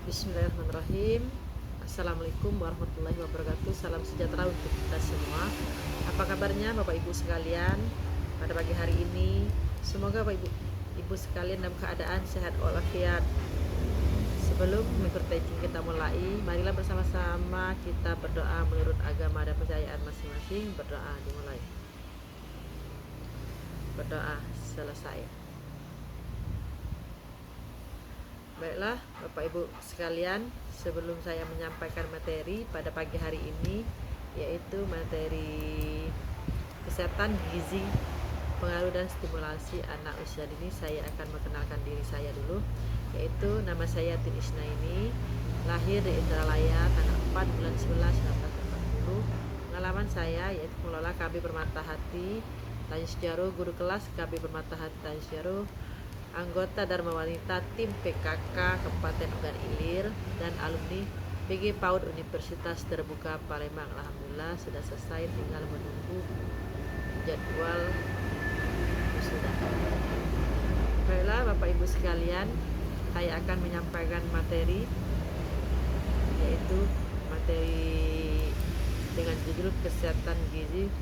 Bismillahirrahmanirrahim. Assalamualaikum warahmatullahi wabarakatuh. Salam sejahtera untuk kita semua. Apa kabarnya Bapak Ibu sekalian pada pagi hari ini? Semoga Bapak Ibu sekalian dalam keadaan sehat walafiat. Sebelum mengikuti teaching kita mulai, marilah bersama-sama kita berdoa menurut agama dan kepercayaan masing-masing. Berdoa dimulai. Berdoa selesai. Baiklah Bapak Ibu sekalian, sebelum saya menyampaikan materi pada pagi hari ini, yaitu materi kesehatan gizi, pengaruh dan stimulasi anak usia dini, saya akan mengenalkan diri saya dulu, yaitu nama saya Tin Isnaini, lahir di Indralaya tanggal 4 bulan 11 1940. Pengalaman saya yaitu mengelola KB Permata Hati Tanjung Sejaruh, guru kelas KB Permata Hati Tanjung Sejaruh, anggota Dharma Wanita tim PKK Kabupaten Ogan Ilir, dan alumni PG PAUD Universitas Terbuka Palembang. Alhamdulillah sudah selesai, tinggal menunggu jadwal wisuda. Baiklah Bapak Ibu sekalian, saya akan menyampaikan materi, yaitu materi dengan judul kesehatan gizi,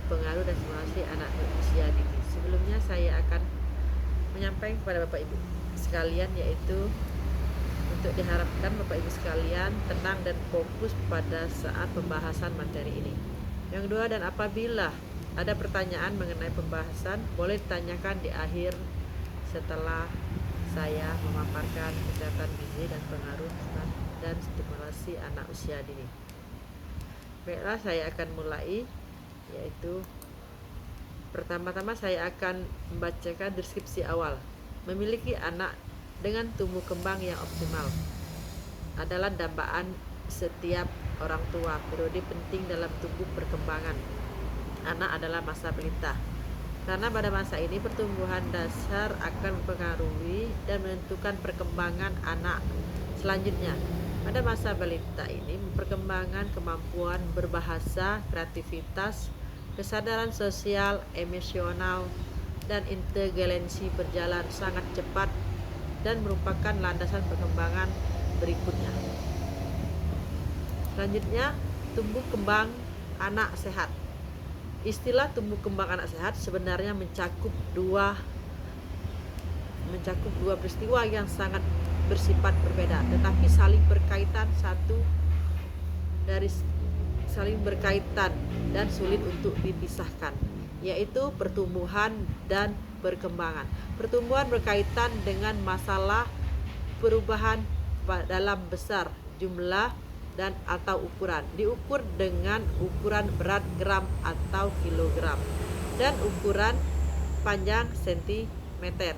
pengaruh dan stimulasi anak usia dini. Sebelumnya saya akan menyampaikan kepada Bapak Ibu sekalian, yaitu untuk diharapkan Bapak Ibu sekalian tenang dan fokus pada saat pembahasan materi ini. Yang kedua, dan apabila ada pertanyaan mengenai pembahasan, boleh ditanyakan di akhir setelah saya memaparkan kesehatan gizi dan pengaruh dan stimulasi anak usia dini. Baiklah, saya akan mulai, yaitu pertama-tama saya akan membacakan deskripsi awal. Memiliki anak dengan tumbuh kembang yang optimal adalah dambaan setiap orang tua. Periode penting dalam tumbuh perkembangan anak adalah masa balita, karena pada masa ini pertumbuhan dasar akan mempengaruhi dan menentukan perkembangan anak selanjutnya. Pada masa balita ini, perkembangan kemampuan berbahasa, kreativitas, kesadaran sosial, emosional, dan inteligensi berjalan sangat cepat dan merupakan landasan perkembangan berikutnya. Selanjutnya, tumbuh kembang anak sehat. Istilah tumbuh kembang anak sehat sebenarnya mencakup dua peristiwa yang sangat bersifat berbeda, tetapi saling berkaitan dan sulit untuk dipisahkan, yaitu pertumbuhan dan perkembangan. Pertumbuhan berkaitan dengan masalah perubahan dalam besar, jumlah, dan atau ukuran, diukur dengan ukuran berat gram atau kilogram dan ukuran panjang sentimeter.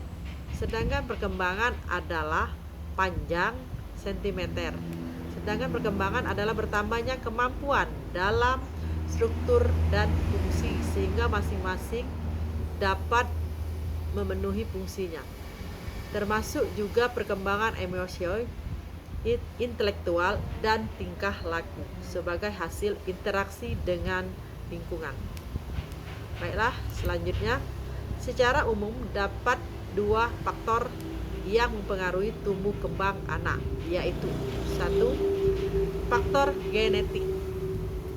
Sedangkan perkembangan adalah panjang sentimeter. Sedangkan perkembangan adalah bertambahnya kemampuan dalam struktur dan fungsi sehingga masing-masing dapat memenuhi fungsinya. Termasuk juga perkembangan emosi, intelektual, dan tingkah laku sebagai hasil interaksi dengan lingkungan. Baiklah, selanjutnya, secara umum dapat dua faktor yang mempengaruhi tumbuh kembang anak, yaitu satu, faktor genetik.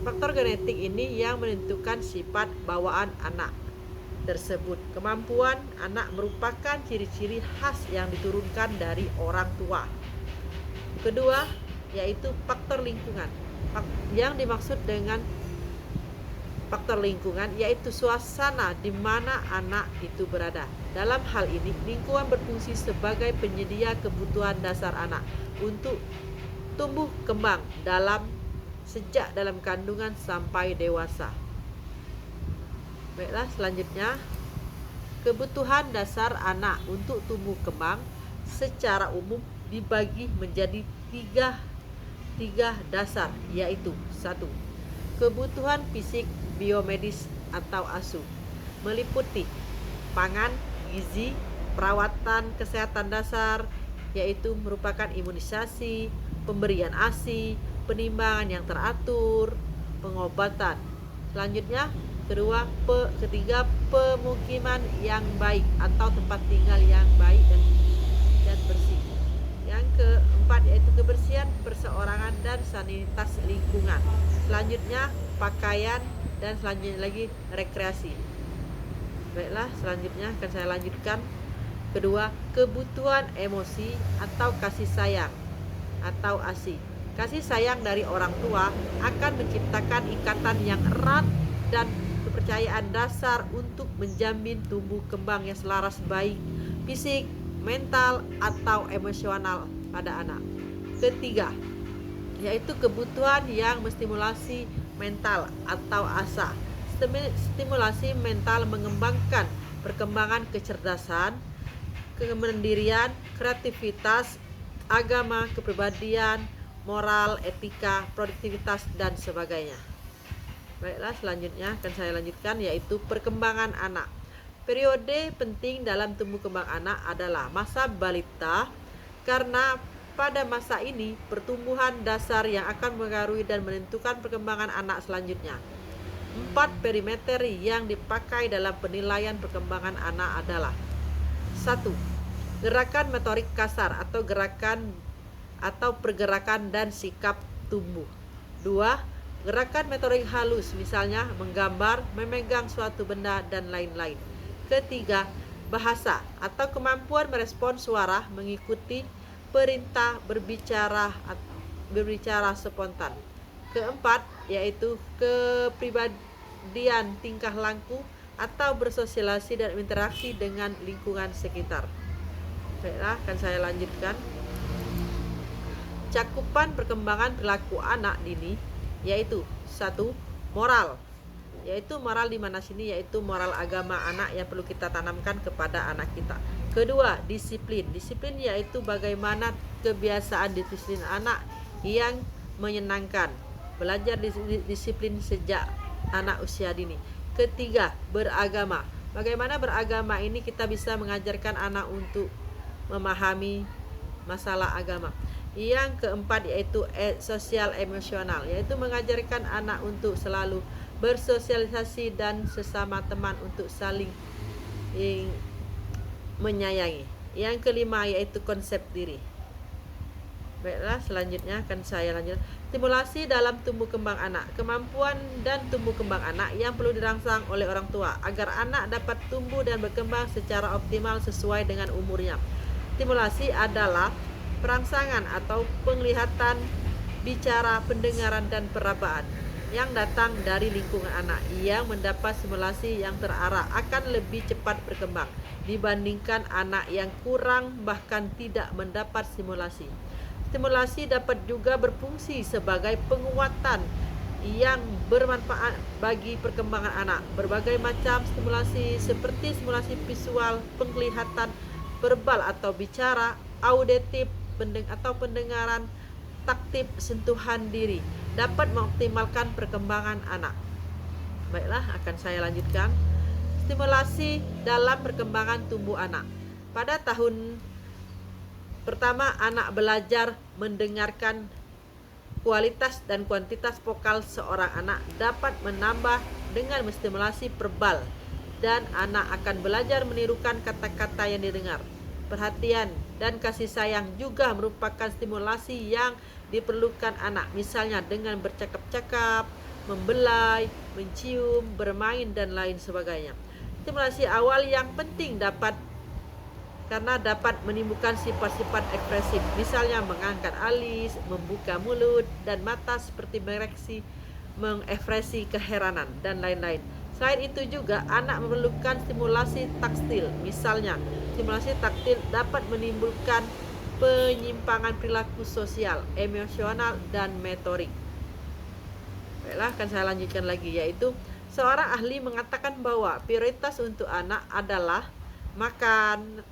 Faktor genetik ini yang menentukan sifat bawaan anak tersebut. Kemampuan anak merupakan ciri-ciri khas yang diturunkan dari orang tua. Kedua, yaitu faktor lingkungan. Yang dimaksud dengan faktor lingkungan yaitu suasana di mana anak itu berada. Dalam hal ini, lingkungan berfungsi sebagai penyedia kebutuhan dasar anak untuk tumbuh kembang sejak dalam kandungan sampai dewasa. Baiklah, selanjutnya, kebutuhan dasar anak untuk tumbuh kembang secara umum dibagi menjadi tiga dasar, yaitu satu, kebutuhan fisik biomedis atau ASU, meliputi pangan, gizi, perawatan kesehatan dasar, yaitu merupakan imunisasi, pemberian ASI, penimbangan yang teratur, pengobatan. Selanjutnya, ketiga, pemukiman yang baik atau tempat tinggal yang baik dan bersih. Yang keempat yaitu perseorangan dan sanitasi lingkungan. Selanjutnya pakaian, dan selanjutnya lagi rekreasi. Baiklah, selanjutnya akan saya lanjutkan. Kedua, kebutuhan emosi atau kasih sayang atau ASI. Kasih sayang dari orang tua akan menciptakan ikatan yang erat dan kepercayaan dasar untuk menjamin tumbuh kembang yang selaras baik fisik, mental, atau emosional pada anak. Ketiga, yaitu kebutuhan yang menstimulasi mental atau ASA. Stimulasi mental mengembangkan perkembangan kecerdasan, kemandirian, kreativitas, agama, kepribadian, moral, etika, produktivitas, dan sebagainya. Baiklah, selanjutnya akan saya lanjutkan, yaitu perkembangan anak. Periode penting dalam tumbuh kembang anak adalah masa balita, karena pada masa ini pertumbuhan dasar yang akan mengaruhi dan menentukan perkembangan anak selanjutnya. 4 perimeter yang dipakai dalam penilaian perkembangan anak adalah: 1. Gerakan motorik kasar atau pergerakan dan sikap tumbuh. 2. Gerakan motorik halus, misalnya menggambar, memegang suatu benda, dan lain-lain. Ketiga, bahasa atau kemampuan merespon suara, mengikuti perintah, berbicara spontan. Keempat, yaitu kepribadian tingkah laku atau bersosialisasi dan interaksi dengan lingkungan sekitar. Baiklah, akan saya lanjutkan. Cakupan perkembangan perilaku anak dini, yaitu 1. Moral, yaitu moral di mana sini, yaitu moral agama anak yang perlu kita tanamkan kepada anak kita. Kedua, disiplin. Disiplin yaitu bagaimana kebiasaan disiplin anak yang menyenangkan. Belajar disiplin sejak anak usia dini. Ketiga, beragama. Bagaimana beragama ini kita bisa mengajarkan anak untuk memahami masalah agama. Yang keempat, yaitu sosial emosional, yaitu mengajarkan anak untuk selalu bersosialisasi dan sesama teman untuk saling menyayangi. Yang kelima, yaitu konsep diri. Baiklah, selanjutnya akan saya lanjut. Stimulasi dalam tumbuh kembang anak. Kemampuan dan tumbuh kembang anak yang perlu dirangsang oleh orang tua agar anak dapat tumbuh dan berkembang secara optimal sesuai dengan umurnya. Stimulasi adalah perangsangan atau penglihatan, bicara, pendengaran, dan perabaan yang datang dari lingkungan anak. Yang mendapat stimulasi yang terarah akan lebih cepat berkembang dibandingkan anak yang kurang bahkan tidak mendapat stimulasi. Stimulasi dapat juga berfungsi sebagai penguatan yang bermanfaat bagi perkembangan anak. Berbagai macam stimulasi seperti stimulasi visual, penglihatan, verbal atau bicara, auditif atau pendengaran, taktif, sentuhan diri dapat mengoptimalkan perkembangan anak. Baiklah, akan saya lanjutkan. Stimulasi dalam perkembangan tumbuh anak. Pada tahun pertama, anak belajar mendengarkan. Kualitas dan kuantitas vokal seorang anak dapat menambah dengan menstimulasi verbal, dan anak akan belajar menirukan kata-kata yang didengar. Perhatian dan kasih sayang juga merupakan stimulasi yang diperlukan anak, misalnya dengan bercakap-cakap, membelai, mencium, bermain, dan lain sebagainya. Stimulasi awal yang penting karena dapat menimbulkan sifat-sifat ekspresif, misalnya mengangkat alis, membuka mulut dan mata seperti bereaksi, mengekspresi keheranan, dan lain-lain. Selain itu juga anak memerlukan stimulasi taktil, misalnya stimulasi taktil dapat menimbulkan penyimpangan perilaku sosial, emosional, dan motorik. Baiklah, akan saya lanjutkan lagi, yaitu seorang ahli mengatakan bahwa prioritas untuk anak adalah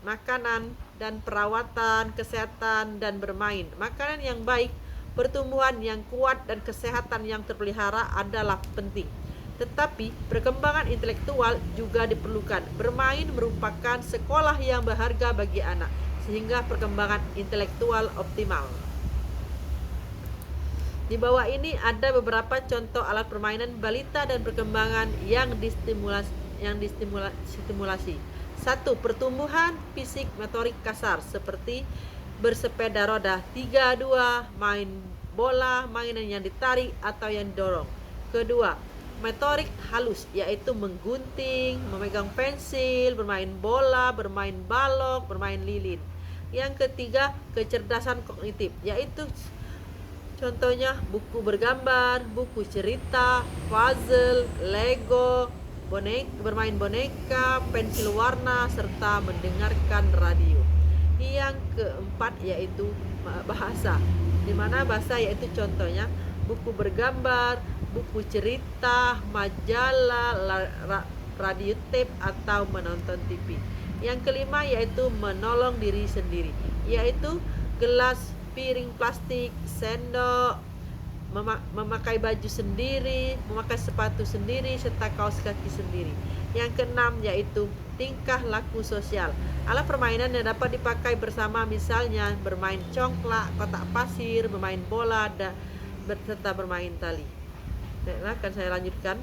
makanan dan perawatan, kesehatan, dan bermain. Makanan yang baik, pertumbuhan yang kuat, dan kesehatan yang terpelihara adalah penting. Tetapi perkembangan intelektual juga diperlukan. Bermain merupakan sekolah yang berharga bagi anak, sehingga perkembangan intelektual optimal. Di bawah ini ada beberapa contoh alat permainan balita dan perkembangan yang distimulasi. 1. Pertumbuhan fisik motorik kasar seperti bersepeda roda 3-2, main bola, mainan yang ditarik atau yang didorong. Kedua, motorik halus, yaitu menggunting, memegang pensil, bermain bola, bermain balok, bermain lilin. Yang ketiga, kecerdasan kognitif, yaitu contohnya buku bergambar, buku cerita, puzzle, Lego, bermain boneka, pensil warna, serta mendengarkan radio. Yang keempat yaitu bahasa, di mana bahasa yaitu contohnya buku bergambar, buku cerita, majalah, radio tape atau menonton TV. Yang kelima yaitu menolong diri sendiri, yaitu gelas, piring plastik, sendok, memakai baju sendiri, memakai sepatu sendiri, serta kaos kaki sendiri. Yang keenam yaitu tingkah laku sosial. Alat permainan yang dapat dipakai bersama misalnya bermain congklak, kotak pasir, bermain bola, serta bermain tali. Baiklah, akan saya lanjutkan.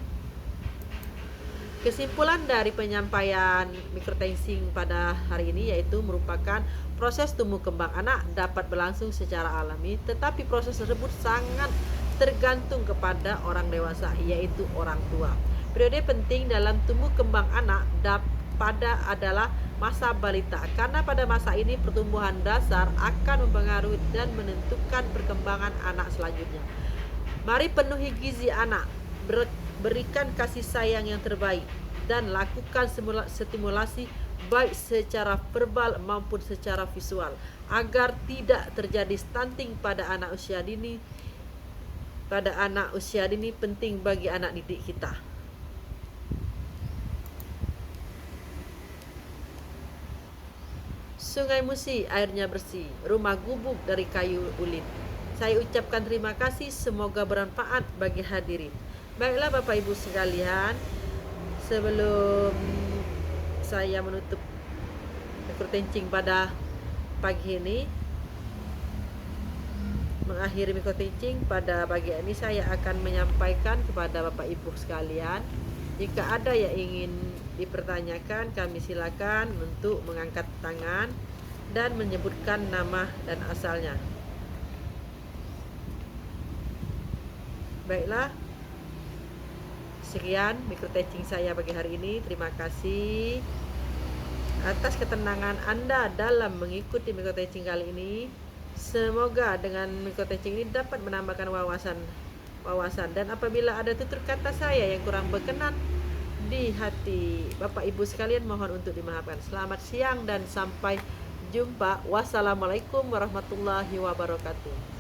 Kesimpulan dari penyampaian microtensing pada hari ini yaitu merupakan proses tumbuh kembang anak dapat berlangsung secara alami, tetapi proses tersebut sangat tergantung kepada orang dewasa, yaitu orang tua. Periode penting dalam tumbuh kembang anak adalah masa balita, karena pada masa ini pertumbuhan dasar akan mempengaruhi dan menentukan perkembangan anak selanjutnya. Mari penuhi gizi anak, berikan kasih sayang yang terbaik, dan lakukan stimulasi baik secara verbal maupun secara visual agar tidak terjadi stunting pada anak usia dini. Pada anak usia dini penting bagi anak didik kita. Sungai Musi airnya bersih, rumah gubuk dari kayu ulin. Saya ucapkan terima kasih, semoga bermanfaat bagi hadirin. Baiklah Bapak Ibu sekalian, sebelum saya menutup microtensing pada pagi ini, mengakhiri microtensing pada pagi ini, saya akan menyampaikan kepada Bapak Ibu sekalian, jika ada yang ingin dipertanyakan, kami silakan untuk mengangkat tangan dan menyebutkan nama dan asalnya. Baiklah, sekian microtensing saya pagi hari ini. Terima kasih atas ketenangan Anda dalam mengikuti microtensing kali ini. Semoga dengan microtensing ini dapat menambahkan wawasan, dan apabila ada tutur kata saya yang kurang berkenan di hati Bapak Ibu sekalian, mohon untuk dimaafkan. Selamat siang dan sampai jumpa. Wassalamualaikum warahmatullahi wabarakatuh.